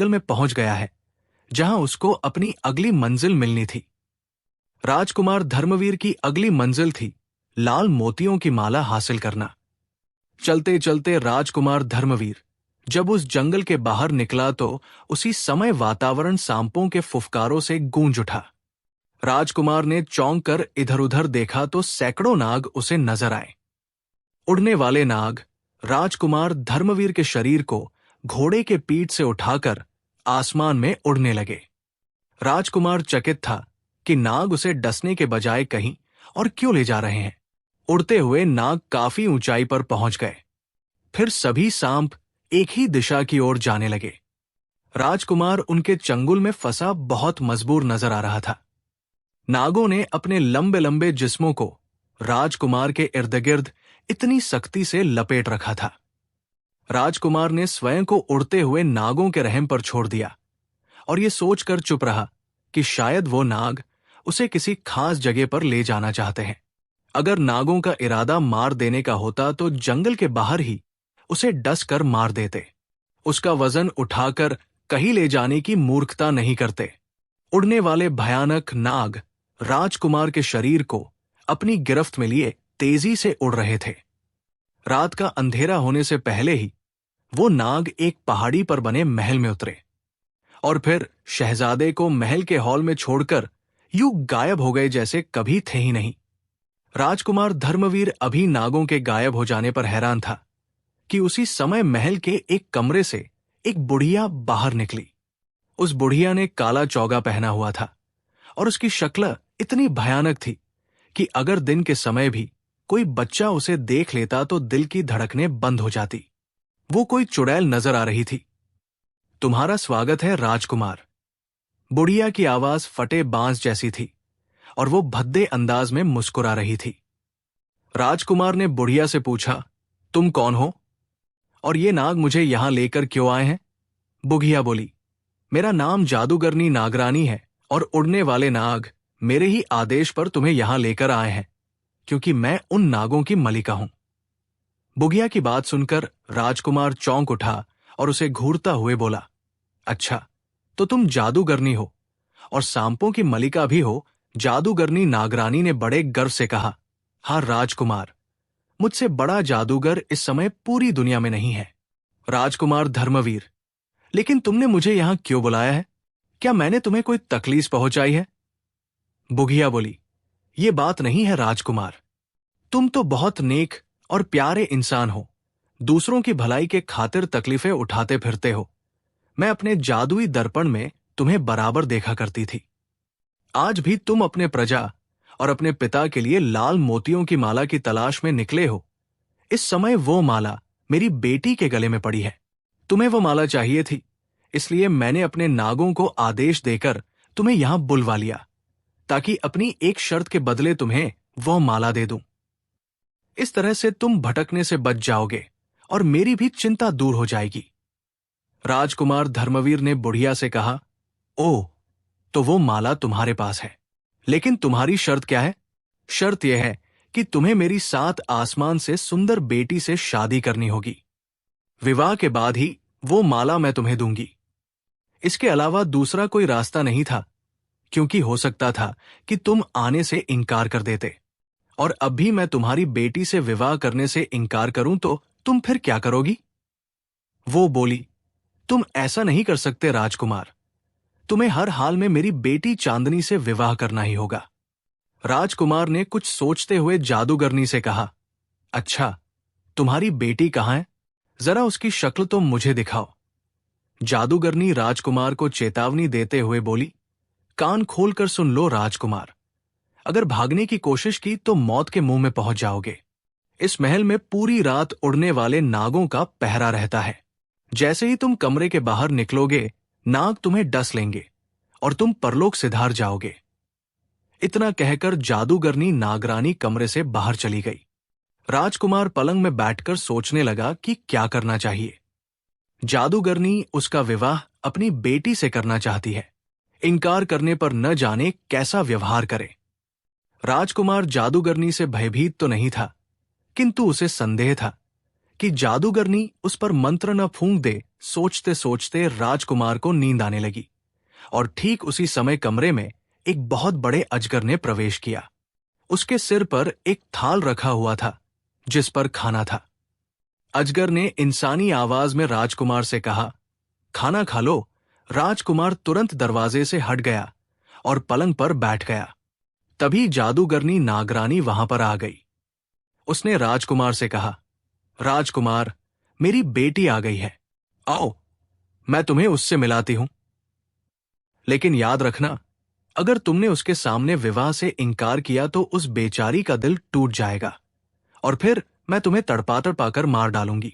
जंगल में पहुंच गया है, जहां उसको अपनी अगली मंजिल मिलनी थी। राजकुमार धर्मवीर की अगली मंजिल थी लाल मोतियों की माला हासिल करना। चलते चलते राजकुमार धर्मवीर जब उस जंगल के बाहर निकला तो उसी समय वातावरण सांपों के फुफकारों से गूंज उठा। राजकुमार ने चौंक कर इधर उधर देखा तो सैकड़ों नाग उसे नजर आए। उड़ने वाले नाग राजकुमार धर्मवीर के शरीर को घोड़े के पीठ से उठाकर आसमान में उड़ने लगे। राजकुमार चकित था कि नाग उसे डसने के बजाय कहीं और क्यों ले जा रहे हैं। उड़ते हुए नाग काफी ऊंचाई पर पहुंच गए। फिर सभी सांप एक ही दिशा की ओर जाने लगे। राजकुमार उनके चंगुल में फंसा बहुत मजबूर नजर आ रहा था। नागों ने अपने लंबे लंबे जिस्मों को राजकुमार के इर्द गिर्द इतनी सख्ती से लपेट रखा था। राजकुमार ने स्वयं को उड़ते हुए नागों के रहम पर छोड़ दिया और ये सोचकर चुप रहा कि शायद वो नाग उसे किसी खास जगह पर ले जाना चाहते हैं। अगर नागों का इरादा मार देने का होता तो जंगल के बाहर ही उसे डस कर मार देते। उसका वजन उठाकर कहीं ले जाने की मूर्खता नहीं करते। उड़ने वाले भयानक नाग राजकुमार के शरीर को अपनी गिरफ्त में लिए तेजी से उड़ रहे थे। रात का अंधेरा होने से पहले ही वो नाग एक पहाड़ी पर बने महल में उतरे और फिर शहजादे को महल के हॉल में छोड़कर यूं गायब हो गए जैसे कभी थे ही नहीं। राजकुमार धर्मवीर अभी नागों के गायब हो जाने पर हैरान था कि उसी समय महल के एक कमरे से एक बुढ़िया बाहर निकली। उस बुढ़िया ने काला चौगा पहना हुआ था और उसकी शक्ल इतनी भयानक थी कि अगर दिन के समय भी कोई बच्चा उसे देख लेता तो दिल की धड़कनें बंद हो जाती। वो कोई चुड़ैल नजर आ रही थी। तुम्हारा स्वागत है राजकुमार। बुढ़िया की आवाज फटे बांस जैसी थी और वो भद्दे अंदाज में मुस्कुरा रही थी। राजकुमार ने बुढ़िया से पूछा, तुम कौन हो और ये नाग मुझे यहां लेकर क्यों आए हैं? बुढ़िया बोली, मेरा नाम जादूगरनी नागरानी है और उड़ने वाले नाग मेरे ही आदेश पर तुम्हें यहां लेकर आए हैं, क्योंकि मैं उन नागों की मलिका हूं। बुढ़िया की बात सुनकर राजकुमार चौंक उठा और उसे घूरता हुए बोला, अच्छा, तो तुम जादूगरनी हो और सांपों की मलिका भी हो। जादूगरनी नागरानी ने बड़े गर्व से कहा, हाँ राजकुमार, मुझसे बड़ा जादूगर इस समय पूरी दुनिया में नहीं है। राजकुमार धर्मवीर, लेकिन तुमने मुझे यहां क्यों बुलाया है? क्या मैंने तुम्हें कोई तकलीफ पहुंचाई है? बुढ़िया बोली, ये बात नहीं है राजकुमार, तुम तो बहुत नेक और प्यारे इंसान हो, दूसरों की भलाई के खातिर तकलीफें उठाते फिरते हो। मैं अपने जादुई दर्पण में तुम्हें बराबर देखा करती थी। आज भी तुम अपने प्रजा और अपने पिता के लिए लाल मोतियों की माला की तलाश में निकले हो। इस समय वो माला मेरी बेटी के गले में पड़ी है। तुम्हें वो माला चाहिए थी, इसलिए मैंने अपने नागों को आदेश देकर तुम्हें यहां बुलवा लिया, ताकि अपनी एक शर्त के बदले तुम्हें वो माला दे दूं। इस तरह से तुम भटकने से बच जाओगे और मेरी भी चिंता दूर हो जाएगी। राजकुमार धर्मवीर ने बुढ़िया से कहा, ओह, तो वो माला तुम्हारे पास है, लेकिन तुम्हारी शर्त क्या है? शर्त यह है कि तुम्हें मेरी 7 आसमान से सुंदर बेटी से शादी करनी होगी। विवाह के बाद ही वो माला मैं तुम्हें दूंगी। इसके अलावा दूसरा कोई रास्ता नहीं था, क्योंकि हो सकता था कि तुम आने से इनकार कर देते, और अब भी मैं तुम्हारी बेटी से विवाह करने से इनकार करूं तो तुम फिर क्या करोगी? वो बोली, तुम ऐसा नहीं कर सकते राजकुमार, तुम्हें हर हाल में मेरी बेटी चांदनी से विवाह करना ही होगा। राजकुमार ने कुछ सोचते हुए जादूगरनी से कहा, अच्छा, तुम्हारी बेटी कहाँ है? जरा उसकी शक्ल तो मुझे दिखाओ। जादूगरनी राजकुमार को चेतावनी देते हुए बोली, कान खोलकर सुन लो राजकुमार, अगर भागने की कोशिश की तो मौत के मुंह में पहुंच जाओगे। इस महल में पूरी रात उड़ने वाले नागों का पहरा रहता है। जैसे ही तुम कमरे के बाहर निकलोगे, नाग तुम्हें डस लेंगे और तुम परलोक सिधार जाओगे। इतना कहकर जादूगरनी नागरानी कमरे से बाहर चली गई। राजकुमार पलंग में बैठकर सोचने लगा कि क्या करना चाहिए। जादूगरनी उसका विवाह अपनी बेटी से करना चाहती है, इनकार करने पर न जाने कैसा व्यवहार करे। राजकुमार जादूगरनी से भयभीत तो नहीं था, किंतु उसे संदेह था कि जादूगरनी उस पर मंत्र न फूंक दे, सोचते सोचते राजकुमार को नींद आने लगी। और ठीक उसी समय कमरे में एक बहुत बड़े अजगर ने प्रवेश किया। उसके सिर पर एक थाल रखा हुआ था जिस पर खाना था। अजगर ने इंसानी आवाज में राजकुमार से कहा, खाना खा लो। राजकुमार तुरंत दरवाजे से हट गया और पलंग पर बैठ गया। तभी जादूगरनी नागरानी वहां पर आ गई। उसने राजकुमार से कहा, राजकुमार, मेरी बेटी आ गई है, आओ मैं तुम्हें उससे मिलाती हूं। लेकिन याद रखना, अगर तुमने उसके सामने विवाह से इनकार किया तो उस बेचारी का दिल टूट जाएगा और फिर मैं तुम्हें तड़पा तड़पाकर मार डालूंगी।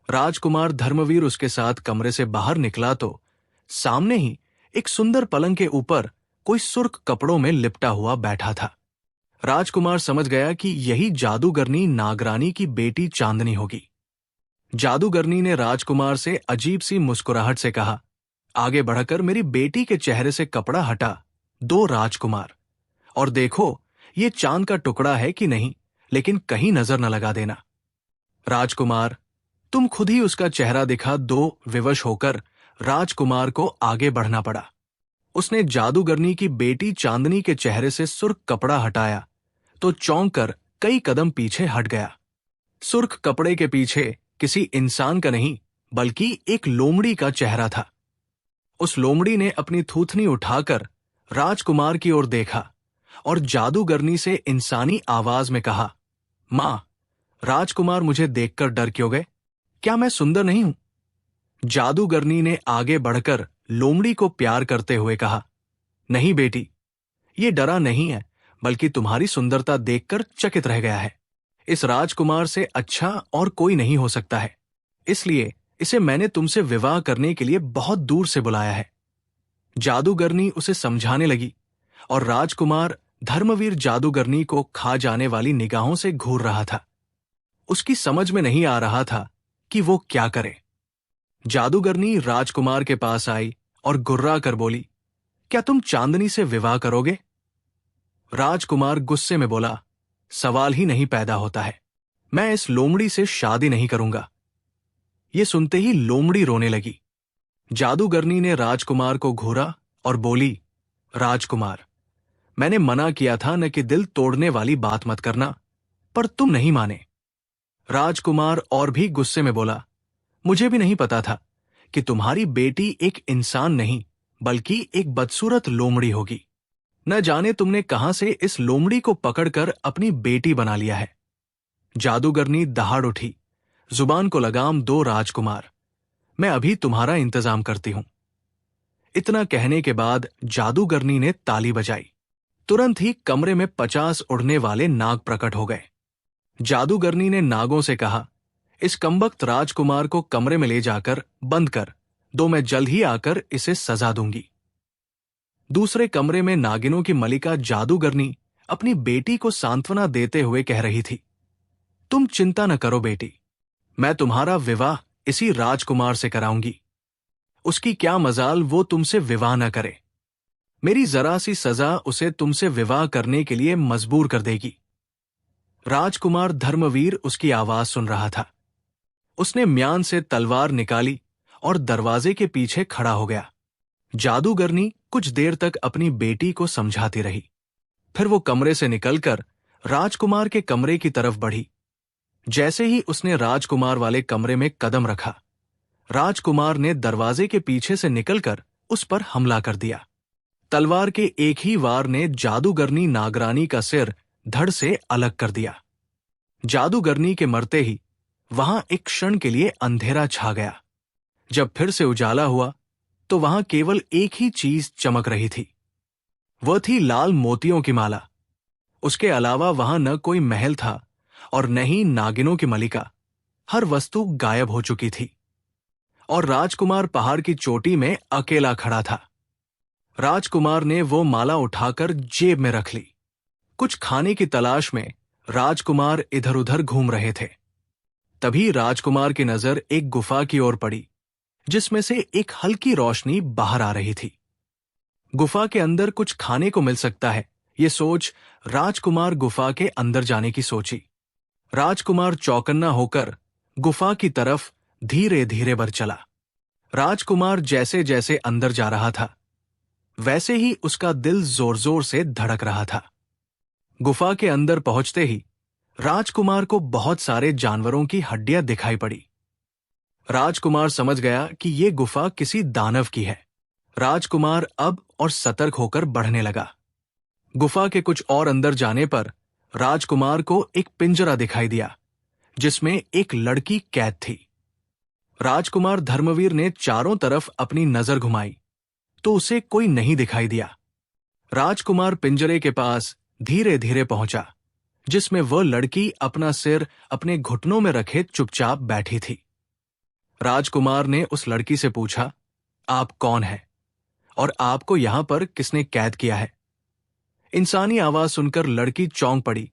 राजकुमार धर्मवीर उसके साथ कमरे से बाहर निकला तो सामने ही एक सुंदर पलंग के ऊपर कोई सुर्ख कपड़ों में लिपटा हुआ बैठा था। राजकुमार समझ गया कि यही जादूगरनी नागरानी की बेटी चांदनी होगी। जादूगरनी ने राजकुमार से अजीब सी मुस्कुराहट से कहा, आगे बढ़कर मेरी बेटी के चेहरे से कपड़ा हटा दो राजकुमार, और देखो ये चांद का टुकड़ा है कि नहीं, लेकिन कहीं नजर न लगा देना। राजकुमार, तुम खुद ही उसका चेहरा दिखा दो। विवश होकर राजकुमार को आगे बढ़ना पड़ा। उसने जादूगरनी की बेटी चांदनी के चेहरे से सुर्ख कपड़ा हटाया तो चौंक कर कई कदम पीछे हट गया। सुर्ख कपड़े के पीछे किसी इंसान का नहीं बल्कि एक लोमड़ी का चेहरा था। उस लोमड़ी ने अपनी थूथनी उठाकर राजकुमार की ओर देखा और जादूगरनी से इंसानी आवाज में कहा, मां, राजकुमार मुझे देखकर डर क्यों गए? क्या मैं सुंदर नहीं हूं? जादूगरनी ने आगे बढ़कर लोमड़ी को प्यार करते हुए कहा, नहीं बेटी, ये डरा नहीं है बल्कि तुम्हारी सुंदरता देखकर चकित रह गया है। इस राजकुमार से अच्छा और कोई नहीं हो सकता है, इसलिए इसे मैंने तुमसे विवाह करने के लिए बहुत दूर से बुलाया है। जादूगरनी उसे समझाने लगी और राजकुमार धर्मवीर जादूगरनी को खा जाने वाली निगाहों से घूर रहा था। उसकी समझ में नहीं आ रहा था कि वो क्या करे। जादूगरनी राजकुमार के पास आई और गुर्रा कर बोली, क्या तुम चांदनी से विवाह करोगे? राजकुमार गुस्से में बोला, सवाल ही नहीं पैदा होता है, मैं इस लोमड़ी से शादी नहीं करूंगा। ये सुनते ही लोमड़ी रोने लगी। जादूगरनी ने राजकुमार को घूरा और बोली, राजकुमार, मैंने मना किया था न कि दिल तोड़ने वाली बात मत करना, पर तुम नहीं माने। राजकुमार और भी गुस्से में बोला, मुझे भी नहीं पता था कि तुम्हारी बेटी एक इंसान नहीं बल्कि एक बदसूरत लोमड़ी होगी। न जाने तुमने कहां से इस लोमड़ी को पकड़कर अपनी बेटी बना लिया है। जादूगरनी दहाड़ उठी, जुबान को लगाम दो राजकुमार, मैं अभी तुम्हारा इंतजाम करती हूं। इतना कहने के बाद जादूगरनी ने ताली बजाई। तुरंत ही कमरे में 50 उड़ने वाले नाग प्रकट हो गए। जादूगरनी ने नागों से कहा, इस कमबख्त राजकुमार को कमरे में ले जाकर बंद कर दो, मैं जल्द ही आकर इसे सजा दूंगी। दूसरे कमरे में नागिनों की मलिका जादूगरनी अपनी बेटी को सांत्वना देते हुए कह रही थी, तुम चिंता न करो बेटी, मैं तुम्हारा विवाह इसी राजकुमार से कराऊंगी। उसकी क्या मजाल वो तुमसे विवाह न करे। मेरी जरा सी सजा उसे तुमसे विवाह करने के लिए मजबूर कर देगी। राजकुमार धर्मवीर उसकी आवाज सुन रहा था। उसने म्यान से तलवार निकाली और दरवाजे के पीछे खड़ा हो गया। जादूगरनी कुछ देर तक अपनी बेटी को समझाती रही। फिर वो कमरे से निकलकर राजकुमार के कमरे की तरफ बढ़ी। जैसे ही उसने राजकुमार वाले कमरे में कदम रखा, राजकुमार ने दरवाजे के पीछे से निकलकर उस पर हमला कर दिया। तलवार के एक ही वार ने जादूगरनी नागरानी का सिर धड़ से अलग कर दिया। जादूगरनी के मरते ही वहां एक क्षण के लिए अंधेरा छा गया। जब फिर से उजाला हुआ तो वहां केवल एक ही चीज चमक रही थी। वह थी लाल मोतियों की माला। उसके अलावा वहां न कोई महल था और न ही नागिनों की मलिका। हर वस्तु गायब हो चुकी थी और राजकुमार पहाड़ की चोटी में अकेला खड़ा था। राजकुमार ने वो माला उठाकर जेब में रख ली। कुछ खाने की तलाश में राजकुमार इधर उधर घूम रहे थे। तभी राजकुमार की नजर एक गुफा की ओर पड़ी जिसमें से एक हल्की रोशनी बाहर आ रही थी। गुफा के अंदर कुछ खाने को मिल सकता है, ये सोच राजकुमार गुफा के अंदर जाने की सोची। राजकुमार चौकन्ना होकर गुफा की तरफ धीरे धीरे बढ़ चला। राजकुमार जैसे जैसे अंदर जा रहा था, वैसे ही उसका दिल जोर जोर से धड़क रहा था। गुफा के अंदर पहुंचते ही राजकुमार को बहुत सारे जानवरों की हड्डियां दिखाई पड़ी। राजकुमार समझ गया कि ये गुफा किसी दानव की है। राजकुमार अब और सतर्क होकर बढ़ने लगा। गुफा के कुछ और अंदर जाने पर राजकुमार को एक पिंजरा दिखाई दिया, जिसमें एक लड़की कैद थी। राजकुमार धर्मवीर ने चारों तरफ अपनी नजर घुमाई तो उसे कोई नहीं दिखाई दिया। राजकुमार पिंजरे के पास धीरे धीरे पहुंचा, जिसमें वह लड़की अपना सिर अपने घुटनों में रखे चुपचाप बैठी थी। राजकुमार ने उस लड़की से पूछा, आप कौन हैं और आपको यहां पर किसने कैद किया है? इंसानी आवाज सुनकर लड़की चौंक पड़ी